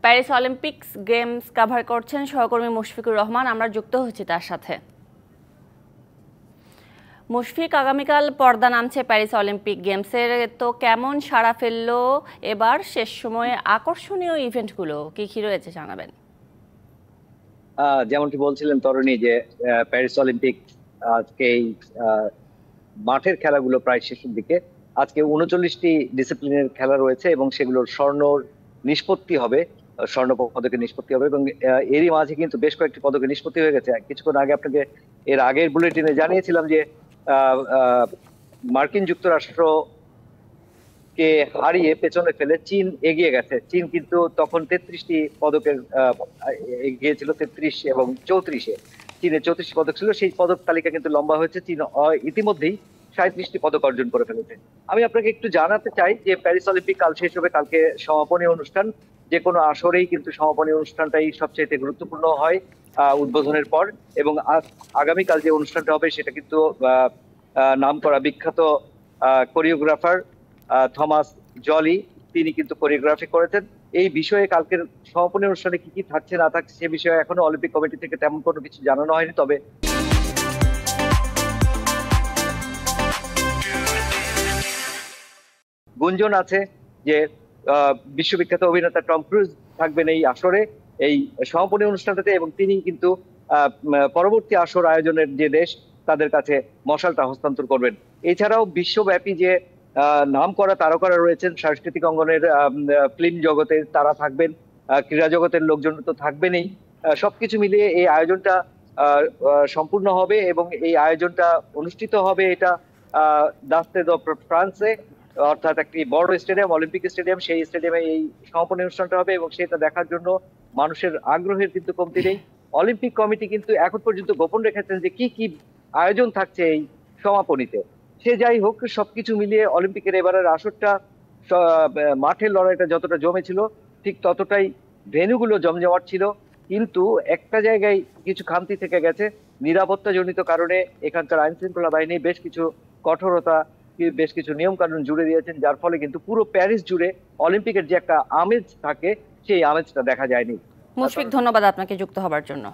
Paris Olympics games cover করছেন সহকর্মী মুশফিকুর রহমান। আমরা যুক্ত হচ্ছি তার সাথে। মুশফিক, আগামীকাল পর্দা নামছে প্যারিস অলিম্পিক গেমসের, তো কেমন সাড়া ফেললো এবার শেষ সময়ে আকর্ষণীয় ইভেন্টগুলো কি কি রয়েছে জানাবেন। যেমনটি বলছিলেন তরুণী যে প্যারিস অলিম্পিক আজকে এই মাঠের খেলাগুলো প্রায় শেষের দিকে। আজকে 39টি ডিসিপ্লিনের খেলা রয়েছে এবং সেগুলোর নিষ্পত্তি হবে, স্বর্ণ পদকের নিষ্পত্তি হবে এবং এরই মাঝে কিন্তু বেশ কয়েকটি পদকের নিষ্পত্তি হয়ে গেছে। কিছুক্ষণ আগে আপনাকে এর আগের বুলেটিনে জানিয়েছিলাম যে মার্কিন যুক্তরাষ্ট্র কে হারিয়ে পেছনে ফেলে চীন এগিয়ে গেছে। চীন কিন্তু তখন 33টি পদকের এগিয়ে ছিল, 33 এবং 34-এ চীনের 34টি পদক ছিল। সেই পদক তালিকা কিন্তু লম্বা হয়েছে। চীন ইতিমধ্যেই 37টি পদক অর্জন করে ফেলেছে। আমি আপনাকে একটু জানাতে চাই যে প্যারিস অলিম্পিক কাল শেষ হবে, কালকে সমাপনী অনুষ্ঠান। যে কোনো আসরেই কিন্তু সমাপনী অনুষ্ঠানটাই সবচেয়ে গুরুত্বপূর্ণ হয় উদ্বোধনের পর, এবং আগামীকাল যে অনুষ্ঠানটা হবে সেটা কিন্তু নামকরা বিখ্যাত কোরিওগ্রাফার থমাস জলি তিনি কিন্তু কোরিওগ্রাফি করেছেন। এই বিষয়ে কালকের সমাপনী অনুষ্ঠানে কি কি থাকছে না থাকছে সে বিষয়ে এখনো অলিম্পিক কমিটি থেকে তেমন কোনো কিছু জানানো হয়নি। তবে গুঞ্জন আছে যে বিশ্ববিখ্যাত অভিনেতা টম ক্রুজ থাকবেন এই আসরে, এই সমাপনী অনুষ্ঠানটাতে, এবং তিনি কিন্তু পরবর্তী আসর আয়োজনের যে দেশ তাদের কাছে মশালটা হস্তান্তর করবেন। এছাড়াও বিশ্বব্যাপী যে নাম করা তারকারা রয়েছেন সাংস্কৃতিক অঙ্গনের, ফিল্ম জগতের, তারা থাকবেন, ক্রীড়া জগতের লোকজন তো থাকবেনই। সবকিছু মিলিয়ে এই আয়োজনটা সম্পূর্ণ হবে এবং এই আয়োজনটা অনুষ্ঠিত হবে এটা দাস্তে দ ফ্রান্সে, অর্থাৎ একটি বড় স্টেডিয়াম, অলিম্পিক স্টেডিয়াম। সেই স্টেডিয়ামে এই সমাপনী অনুষ্ঠানটা হবে এবং সেটা দেখার জন্য মানুষের আগ্রহের কিন্তু কমতি নেই। অলিম্পিক কমিটি কিন্তু এখন পর্যন্ত গোপন রেখেছেন যে কি কি আয়োজন থাকছে এই সমাপনীতে। সে যাই হোক, সবকিছু মিলিয়ে অলিম্পিকের এবারের আসরটা মাঠের লড়াইটা যতটা জমেছিল ঠিক ততটাই ভেন্যুগুলো জমজমাট ছিল, কিন্তু একটা জায়গায় কিছু খামতি থেকে গেছে। নিরাপত্তা জনিত কারণে এখানকার আইন শৃঙ্খলা বাহিনী বেশ কিছু কঠোরতা, বেশ কিছু নিয়ম কানুন জুড়ে দিয়েছেন, যার ফলে কিন্তু পুরো প্যারিস জুড়ে অলিম্পিকের যে একটা আমেজ থাকে সেই আমেজটা দেখা যায়নি। মুশফিক, ধন্যবাদ আপনাকে যুক্ত হবার জন্য।